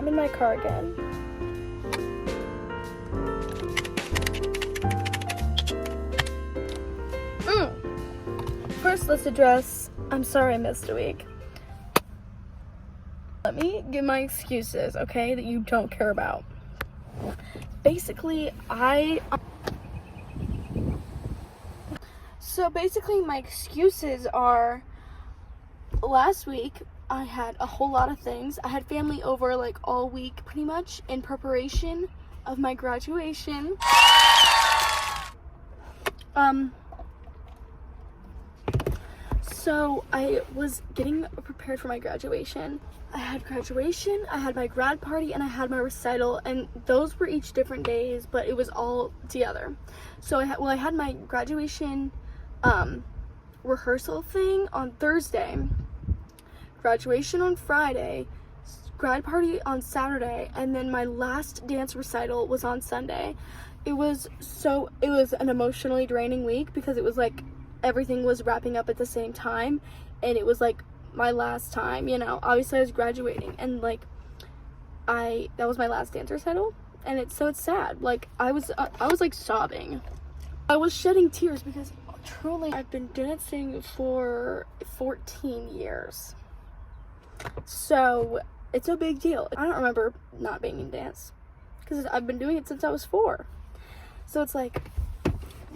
I'm in my car again. First, let's address, I'm sorry I missed a week. Let me give my excuses, okay, that you don't care about. Basically, my excuses are, last week, I had a whole lot of things. I had family over, like, all week, pretty much, in preparation of my graduation. So I was getting prepared for my graduation. I had graduation, I had my grad party, and I had my recital, and those were each different days, but it was all together. So I had my graduation rehearsal thing on Thursday, graduation on Friday, grad party on Saturday, and then my last dance recital was on Sunday. It was an emotionally draining week because it was like everything was wrapping up at the same time, and it was like my last time, you know. Obviously I was graduating, and like that was my last dance recital, and it's sad. Like I was like sobbing. I was shedding tears because truly I've been dancing for 14 years. So it's a big deal. I don't remember not being in dance because I've been doing it since I was 4. So it's like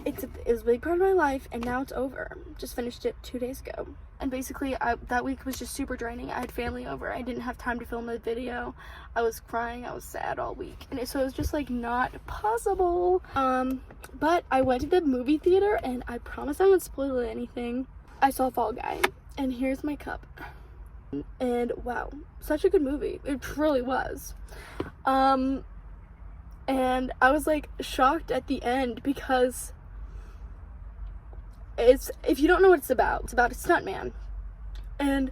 it was a big part of my life, and now it's over. Just finished it 2 days ago. And basically that week was just super draining. I had family over. I didn't have time to film a video. I was crying. I was sad all week. And so it was just like not possible. But I went to the movie theater, and I promise I won't spoil anything. I saw Fall Guy, and here's my cup. And wow, such a good movie. It truly was. And I was like shocked at the end because if you don't know what it's about a stuntman. And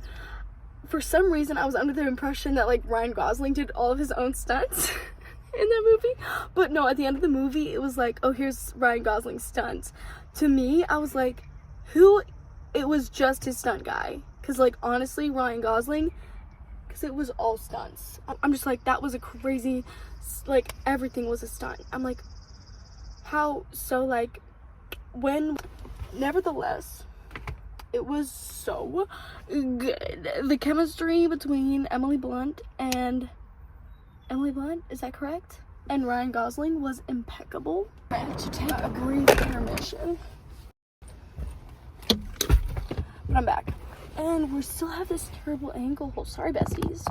for some reason I was under the impression that like Ryan Gosling did all of his own stunts in that movie. But no, at the end of the movie it was like, oh, here's Ryan Gosling's stunts. To me, I was like, it was just his stunt guy. Because like honestly, Ryan Gosling, because it was all stunts. I'm just like, that was a crazy, like everything was a stunt. I'm like, how? So like nevertheless, it was so good. The chemistry between Emily Blunt, is that correct? And Ryan Gosling was impeccable. I have to take a brief intermission. But I'm back. And we still have this terrible angle. Sorry, besties.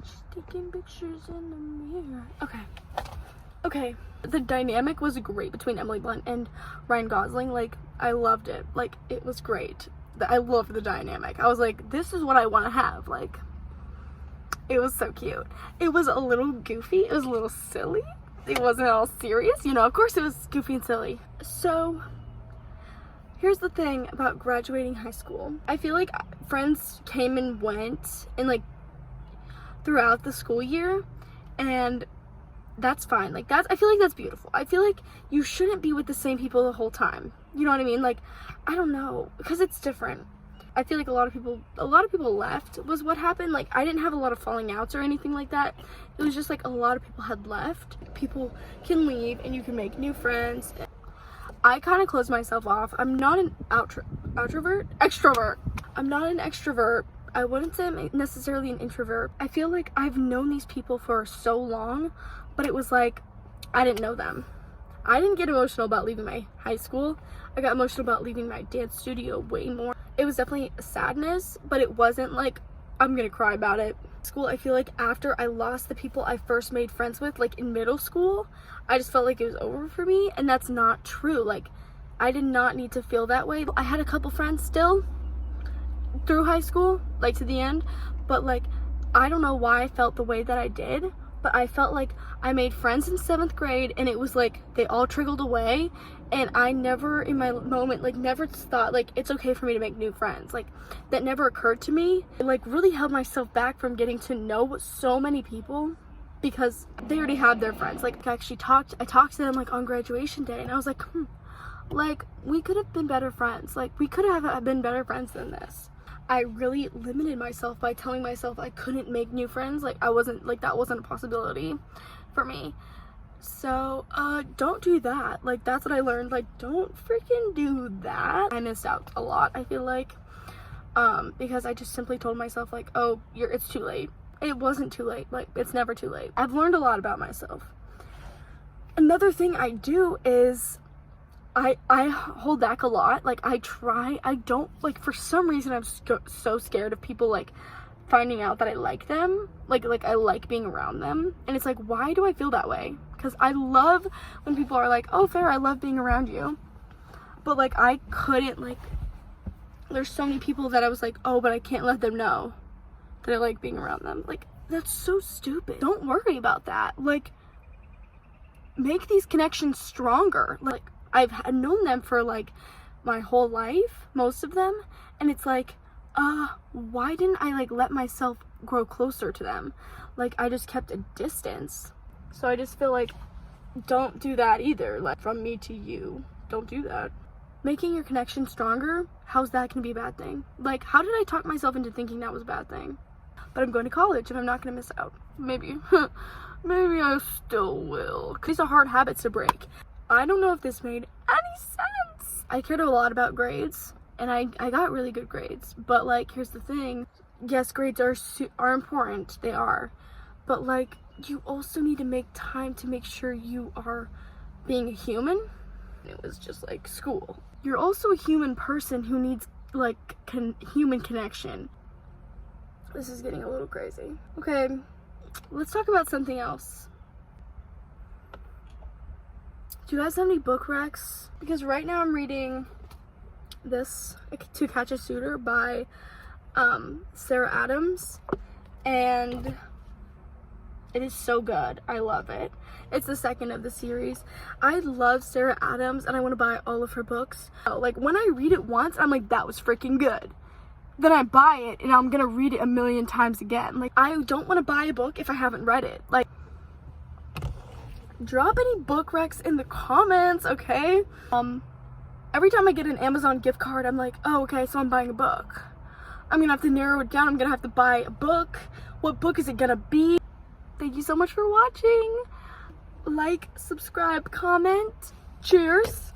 Just taking pictures in the mirror. Okay. The dynamic was great between Emily Blunt and Ryan Gosling. Like, I loved it. Like, it was great. I loved the dynamic. I was like, this is what I want to have. Like, it was so cute. It was a little goofy. It was a little silly. It wasn't all serious. You know, of course it was goofy and silly. So here's the thing about graduating high school. I feel like friends came and went and like throughout the school year, and that's fine. Like I feel like that's beautiful. I feel like you shouldn't be with the same people the whole time. You know what I mean? Like, I don't know, because it's different. I feel like a lot of people left was what happened. Like, I didn't have a lot of falling outs or anything like that. It was just like a lot of people had left. People can leave and you can make new friends. I kind of closed myself off. I'm not an extrovert. I'm not an extrovert. I wouldn't say I'm necessarily an introvert. I feel like I've known these people for so long, but it was like, I didn't know them. I didn't get emotional about leaving my high school. I got emotional about leaving my dance studio way more. It was definitely sadness, but it wasn't like, I'm gonna cry about it. School, I feel like after I lost the people I first made friends with, like in middle school, I just felt like it was over for me, and that's not true. Like, I did not need to feel that way. I had a couple friends still through high school, like to the end, but like, I don't know why I felt the way that I did, but I felt like I made friends in 7th grade, and it was like they all trickled away, and I never in my moment like never thought like it's okay for me to make new friends. Like, that never occurred to me. It like really held myself back from getting to know so many people because they already had their friends. Like, I talked to them like on graduation day, and I was like, like, we could have been better friends. Like, we could have been better friends than this. I really limited myself by telling myself I couldn't make new friends. Like, I wasn't, like, that wasn't a possibility for me. So, don't do that. Like, that's what I learned. Like, don't freaking do that. I missed out a lot, I feel like, because I just simply told myself, like, oh, it's too late. It wasn't too late. Like, it's never too late. I've learned a lot about myself. Another thing I do is I hold back a lot. Like, I don't, like, for some reason, I'm so scared of people, like, finding out that I like them. Like, I like being around them. And it's like, why do I feel that way? Because I love when people are like, oh, Farrah, I love being around you. But, like, I couldn't, like, there's so many people that I was like, oh, but I can't let them know that I like being around them. Like, that's so stupid. Don't worry about that. Like, make these connections stronger. Like, I've known them for, like, my whole life, most of them, and it's like, why didn't I, like, let myself grow closer to them? Like, I just kept a distance. So I just feel like, don't do that either. Like, from me to you, don't do that. Making your connection stronger, how's that gonna be a bad thing? Like, how did I talk myself into thinking that was a bad thing? But I'm going to college and I'm not gonna miss out. Maybe. Maybe I still will. These are hard habits to break. I don't know if this made any sense. I cared a lot about grades, and I got really good grades. But, like, here's the thing. Yes, grades are important. They are. But, like, you also need to make time to make sure you are being a human. It was just, like, school. You're also a human person who needs, like, human connection. This is getting a little crazy. Okay, let's talk about something else. Do you guys have any book recs? Because right now I'm reading this, To Catch a Suitor by Sarah Adams, and it is so good. I love it. It's the second of the series. I love Sarah Adams, and I want to buy all of her books. Like, when I read it once, I'm like, that was freaking good. Then I buy it, and I'm gonna read it a million times again. Like, I don't want to buy a book if I haven't read it. Like, drop any book recs in the comments, okay? Every time I get an Amazon gift card, I'm like, oh, okay, so I'm buying a book. I'm gonna have to narrow it down. I'm gonna have to buy a book. What book is it gonna be? Thank you so much for watching. Like, subscribe, comment. Cheers.